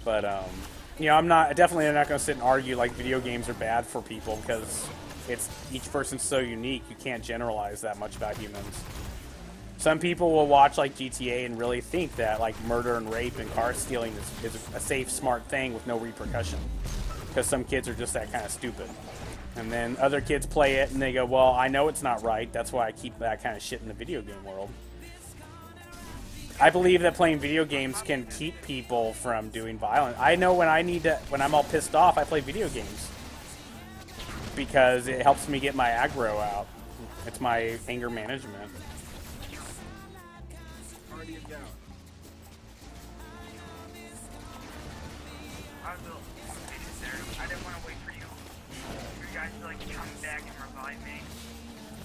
But you know, definitely not going to sit and argue like video games are bad for people, because each person's so unique. You can't generalize that much about humans. Some people will watch like GTA and really think that like murder and rape and car stealing is a safe, smart thing with no repercussion, because some kids are just that kind of stupid. And then other kids play it and they go, well, I know it's not right, that's why I keep that kind of shit in the video game world. I believe that playing video games can keep people from doing violence. I know when I'm all pissed off, I play video games, because it helps me get my aggro out. It's my anger management.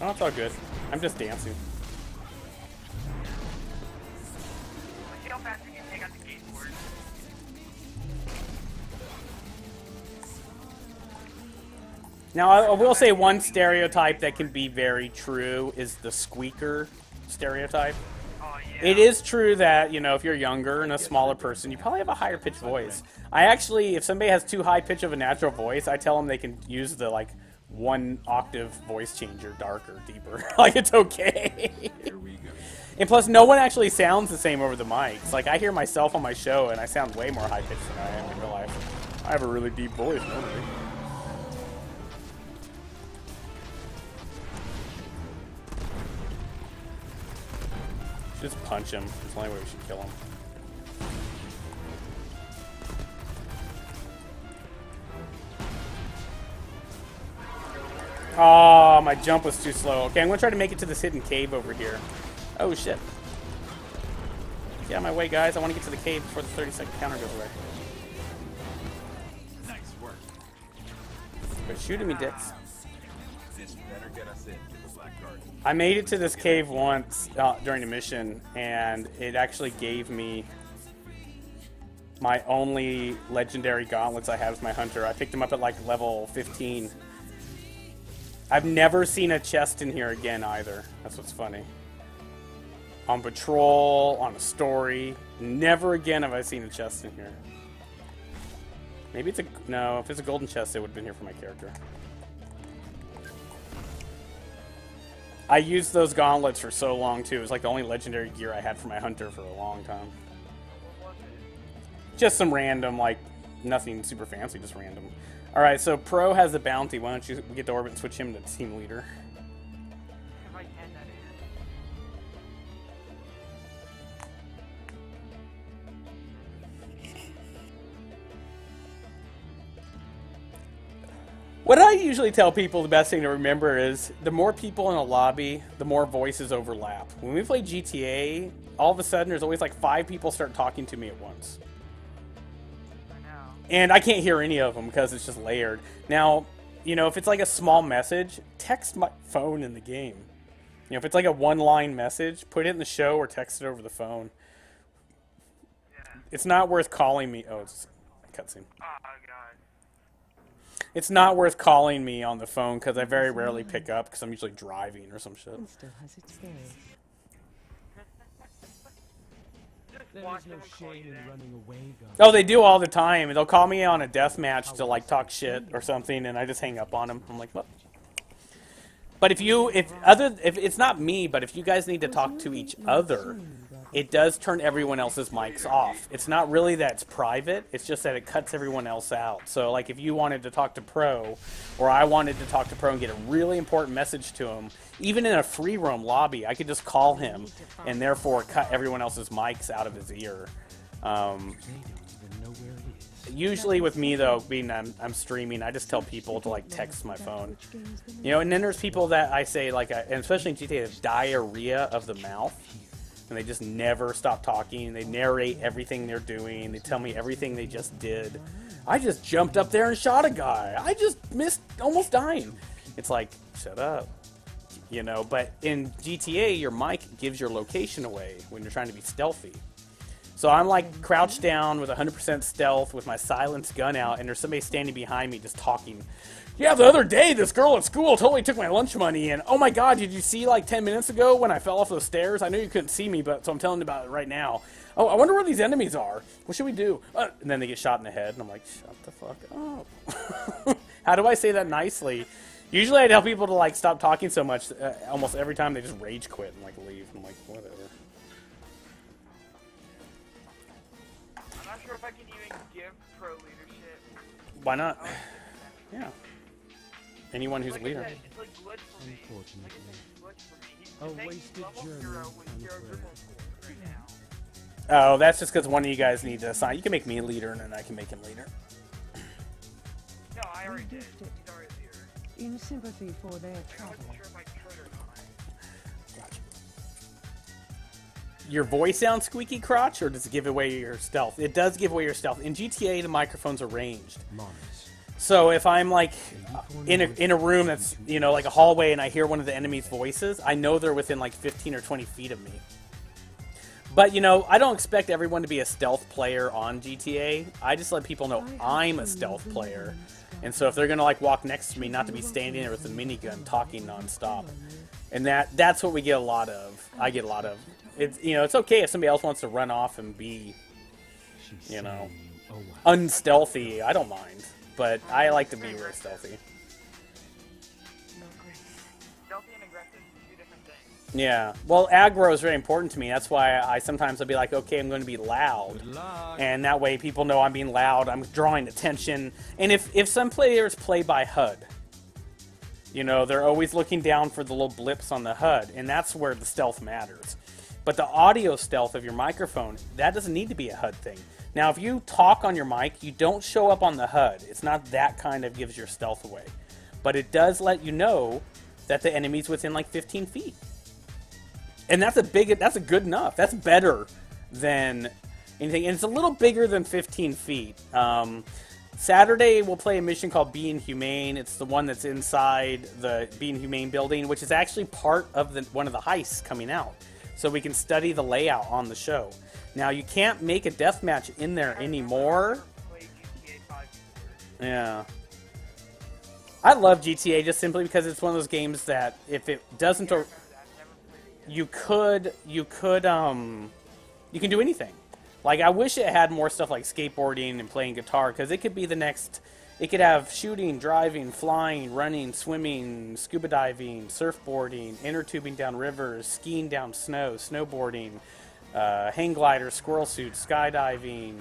Oh, it's all good. I'm just dancing. See how fast you can take out the gate board. Now, I will say one stereotype that can be very true is the squeaker stereotype. Oh, yeah. It is true that, you know, if you're younger and a smaller person, you probably have a higher pitched voice. I actually, if somebody has too high pitch of a natural voice, I tell them they can use the, like, 1 octave voice changer, darker, deeper. Like, it's okay. And plus, no one actually sounds the same over the mics. Like, I hear myself on my show, and I sound way more high-pitched than I am in real life. I have a really deep voice, normally. Just punch him. It's the only way we should kill him. Oh, my jump was too slow. Okay, I'm going to try to make it to this hidden cave over here. Oh, shit. Get out of my way, guys. I want to get to the cave before the 30-second counter goes away. Nice work. Quit shooting me, dicks. This better get us into the Black Garden. I made it to this cave once during a mission, and it actually gave me my only legendary gauntlets I have as my hunter. I picked them up at like level 15. I've never seen a chest in here again either. That's what's funny. On patrol, on a story, never again have I seen a chest in here. Maybe it's no, if it's a golden chest, it would have been here for my character. I used those gauntlets for so long too. It was like the only legendary gear I had for my hunter for a long time. Just some random, like, nothing super fancy, just random. Alright, so Pro has the bounty. Why don't you get to orbit and switch him to team leader? If I can, that is. What I usually tell people, the best thing to remember is the more people in a lobby, the more voices overlap. When we play GTA, all of a sudden there's always like 5 people start talking to me at once. And I can't hear any of them because it's just layered. Now, you know, if it's like a small message, text my phone in the game. You know, if it's like a 1-line message, put it in the show or text it over the phone. Yeah. It's not worth calling me. Oh, it's a cutscene. Oh, God. It's not worth calling me on the phone because I very rarely pick up because I'm usually driving or some shit. Still has its days. There is no shame in running away, Oh, they do all the time. They'll call me on a death match to like talk shit or something, and I just hang up on them. I'm like, what? But if it's not me, but if you guys need to talk to each other, it does turn everyone else's mics off. It's not really that it's private. It's just that it cuts everyone else out. So, like, if you wanted to talk to Pro, or I wanted to talk to Pro and get a really important message to him, even in a free roam lobby, I could just call him and therefore cut everyone else's mics out of his ear. Usually with me, though, being I'm streaming, I just tell people to, like, text my phone. You know, and then there's people that I say, like, and especially in GTA, have diarrhea of the mouth. And they just never stop talking. They narrate everything they're doing. They tell me everything they just did. I just jumped up there and shot a guy. I just missed almost dying. It's like, shut up. You know, but in GTA, your mic gives your location away when you're trying to be stealthy. So I'm like crouched down with 100% stealth with my silenced gun out, and there's somebody standing behind me just talking. Yeah, the other day, this girl at school totally took my lunch money, and oh my god, did you see like 10 minutes ago when I fell off those stairs? I know you couldn't see me, but so I'm telling you about it right now. Oh, I wonder where these enemies are. What should we do? And then they get shot in the head, and I'm like, shut the fuck up. How do I say that nicely? Usually I tell people to, like, stop talking so much. Almost every time they just rage quit and, like, leave. I'm like, whatever. I'm not sure if I can even give pro leadership. Why not? Yeah. Anyone who's Like a leader. I said, it's like glitch for me. Like I said, it's glitch for me. A He's wasted level journey 0 with 0 unfurled. dribble score right now. Oh, that's just because one of you guys need to assign. You can make me a leader, and then I can make him leader. No, I already did. He's already leader. In sympathy for their Like, I trouble. wasn't sure if I could or not. Gotcha. Your voice sounds squeaky crotch, or does it give away your stealth? It does give away your stealth. In GTA, the microphones are ranged. Mars. So if I'm like in a room that's, you know, like a hallway, and I hear one of the enemy's voices, I know they're within like 15 or 20 feet of me. But, you know, I don't expect everyone to be a stealth player on GTA. I just let people know I'm a stealth player. And so if they're going to, like, walk next to me, not to be standing there with a minigun talking nonstop. And that's what we get a lot of. I get a lot of. It's, you know, it's okay if somebody else wants to run off and be, you know, unstealthy. I don't mind. But I like to be real stealthy. Stealthy and aggressive, two different things. Yeah. Well, aggro is very important to me. That's why I sometimes I'll be like, okay, I'm going to be loud. And that way people know I'm being loud. I'm drawing attention. And if some players play by HUD, you know, they're always looking down for the little blips on the HUD. And that's where the stealth matters. But the audio stealth of your microphone, that doesn't need to be a HUD thing. Now, if you talk on your mic, you don't show up on the HUD. It's not that kind of gives your stealth away. But it does let you know that the enemy's within like 15 feet. And that's a good enough. That's better than anything. And it's a little bigger than 15 feet. Saturday, we'll play a mission called Being Humane. It's the one that's inside the Being Humane building, which is actually part of one of the heists coming out. So we can study the layout on the show. Now, you can't make a deathmatch in there anymore. Play GTA 5 before. Yeah. I love GTA just simply because it's one of those games that if it doesn't, Remember that? Never played it yet. you can do anything. Like, I wish it had more stuff like skateboarding and playing guitar, because it could be the next. It could have shooting, driving, flying, running, swimming, scuba diving, surfboarding, inner tubing down rivers, skiing down snow, snowboarding, hang gliders, squirrel suits, skydiving.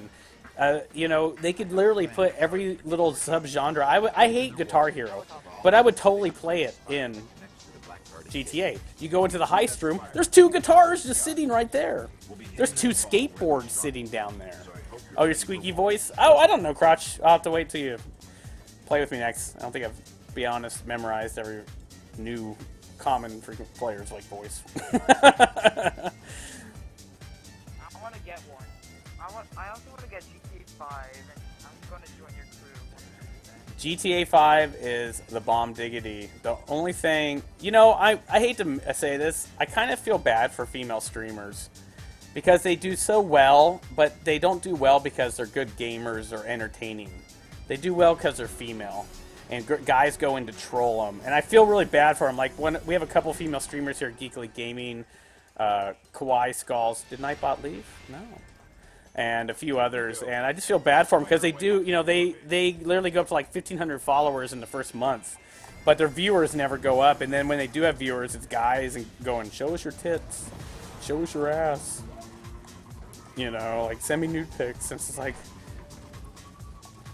You know, they could literally put every little subgenre. I hate Guitar Hero, but I would totally play it in GTA. You go into the heist room, there's 2 guitars just sitting right there. There's 2 skateboards sitting down there. Oh, your squeaky voice? Oh, I don't know, Crotch. I'll have to wait till you play with me next. I don't think I've, to be honest, memorized every new common frequent player's like voice. I want to get one. I also want to get GTA 5, and I'm going to join your crew. GTA 5 is the bomb diggity. The only thing, you know, I hate to say this, I kind of feel bad for female streamers because they do so well, but they don't do well because they're good gamers or entertaining. They do well because they're female, and guys go in to troll them. And I feel really bad for them. Like, when we have a couple female streamers here at Geekly Gaming, Kawaii Skulls. Did Nightbot leave? No. And a few others, and I just feel bad for them because they do, you know, they literally go up to like 1,500 followers in the first month, but their viewers never go up. And then when they do have viewers, it's guys and going, show us your tits, show us your ass, you know, like send me nude pics. And it's just like,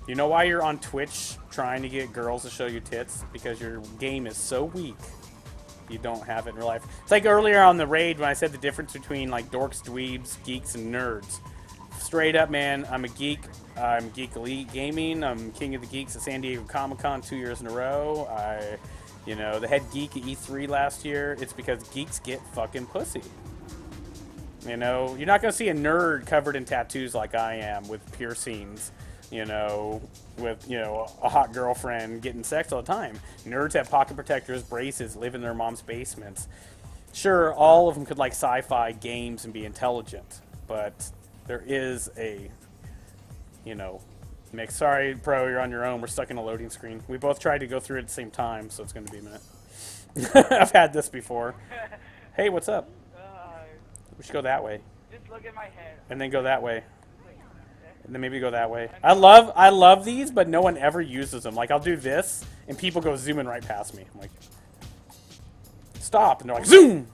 you know why you're on Twitch trying to get girls to show you tits? Because your game is so weak. You don't have it in real life. It's like earlier on the raid when I said the difference between like dorks, dweebs, geeks, and nerds. Straight up, man, I'm a geek. I'm Geek Elite Gaming. I'm King of the Geeks at San Diego Comic-Con 2 years in a row. You know, the head geek at E3 last year. It's because geeks get fucking pussy. You know, you're not going to see a nerd covered in tattoos like I am with piercings, you know, with, you know, a hot girlfriend getting sex all the time. Nerds have pocket protectors, braces, live in their mom's basements. Sure, all of them could like sci-fi games and be intelligent, but there is a, you know, mix. Sorry, Pro, you're on your own. We're stuck in a loading screen. We both tried to go through it at the same time, so it's going to be a minute. I've had this before. Hey, what's up? We should go that way. Just look at my head. And then go that way. And then maybe go that way. I love these, but no one ever uses them. Like, I'll do this, and people go zooming right past me. I'm like, stop. And they're like, zoom!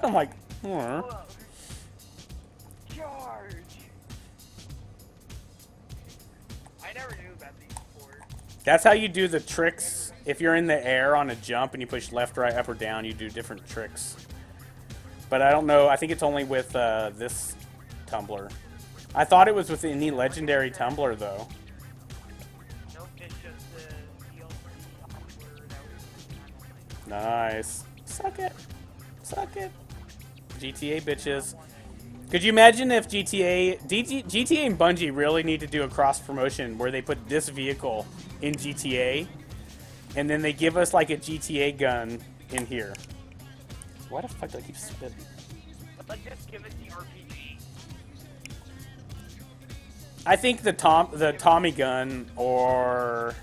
I'm like, Charge! I never knew about these before. That's how you do the tricks. If you're in the air on a jump and you push left, right, up, or down, you do different tricks. But I don't know. I think it's only with this tumbler. I thought it was with any legendary tumbler, though. Nope, it's just the DLC tumbler that was... Nice. Suck it. Suck it. GTA bitches. Could you imagine if GTA and Bungie really need to do a cross promotion where they put this vehicle in GTA and then they give us like a GTA gun in here? Why the fuck do I keep spitting? Let's just give it the RPG. I think the Tommy gun or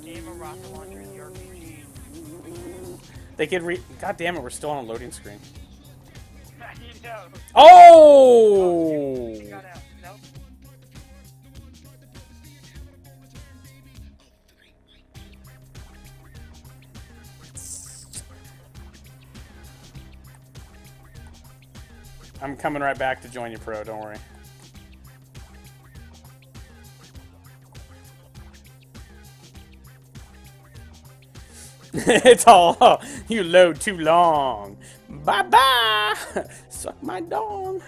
Game of rocket launcher is the RPG. they could God damn it, we're still on a loading screen. You know. Oh! You got out. Nope. I'm coming right back to join you, pro. Don't worry. It's all, you load too long. Bye-bye. Suck my dong.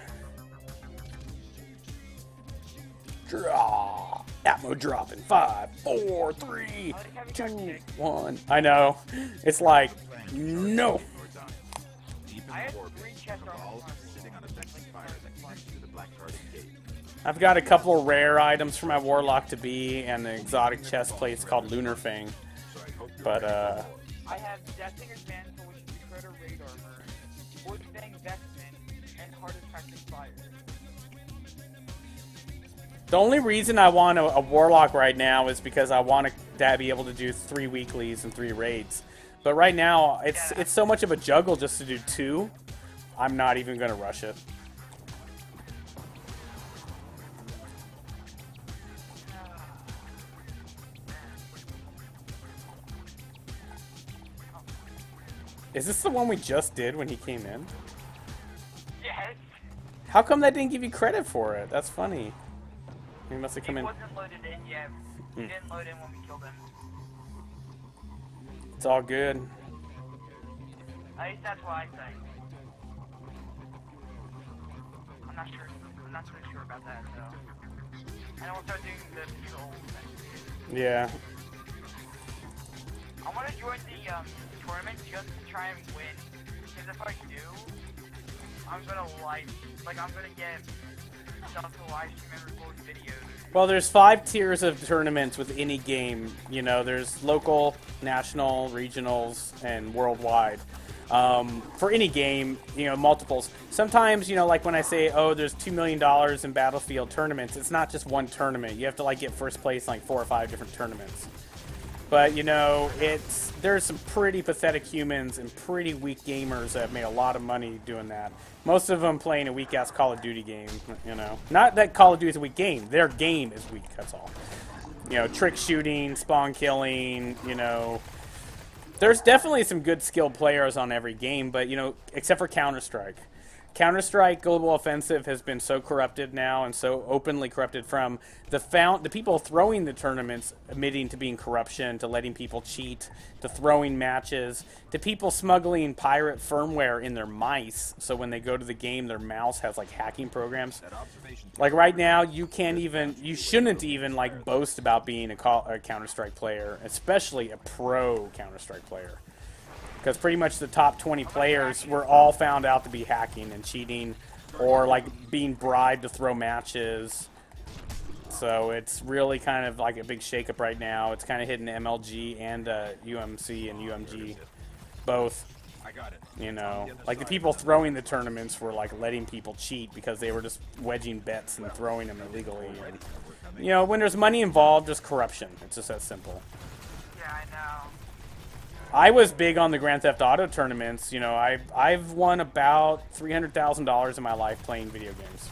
Draw. Atmo drop in 5, 4, 3, 2, 1. I know. It's like, no. I have 3 chests on I've got a couple of rare items for my Warlock to be and an exotic chest plate called Lunar Fang. But, I have Death Singer's Mantle, which is the Critter Raid Armor, Wood Fang Vestment, and Heart Attack Fire. the only reason I want a Warlock right now is because I want to be able to do 3 weeklies and 3 raids. But right now, it's so much of a juggle just to do 2, I'm not even going to rush it. Is this the one we just did when he came in? Yes. How come that didn't give you credit for it? That's funny. He must have come He in. wasn't loaded in yet. He didn't load in when we killed him. It's all good. At least that's what I think. I'm not sure. I'm not so sure about that, though. And we'll start doing the patrol thing. Yeah. I want to join the tournament just to try and win. Because if I do, I'm gonna I'm gonna get stuff to live stream and record videos. Well, there's 5 tiers of tournaments with any game. You know, there's local, national, regionals, and worldwide. For any game, you know, multiples. Sometimes, you know, like when I say, oh, there's $2 million in Battlefield tournaments, it's not just one tournament. You have to, like, get first place in, like, 4 or 5 different tournaments. But, you know, there's some pretty pathetic humans and pretty weak gamers that have made a lot of money doing that. Most of them playing a weak-ass Call of Duty game, you know. Not that Call of Duty is a weak game. Their game is weak, that's all. You know, trick shooting, spawn killing, you know. There's definitely some good skilled players on every game, but, you know, except for Counter-Strike. Counter-Strike Global Offensive has been so corrupted now and so openly corrupted from the people throwing the tournaments admitting to being corruption, to letting people cheat, to throwing matches, to people smuggling pirate firmware in their mice so when they go to the game their mouse has like hacking programs. Like right now you shouldn't even like boast about being a Counter-Strike player, especially a pro Counter-Strike player. Because pretty much the top 20 players were all found out to be hacking and cheating or like being bribed to throw matches. So it's really kind of like a big shakeup right now. It's kind of hitting MLG and UMC and UMG both. You know, like the people throwing the tournaments were like letting people cheat because they were just wedging bets and throwing them illegally. And, you know, when there's money involved, there's corruption. It's just that simple. Yeah, I know. I was big on the Grand Theft Auto tournaments. You know, I've won about $300,000 in my life playing video games.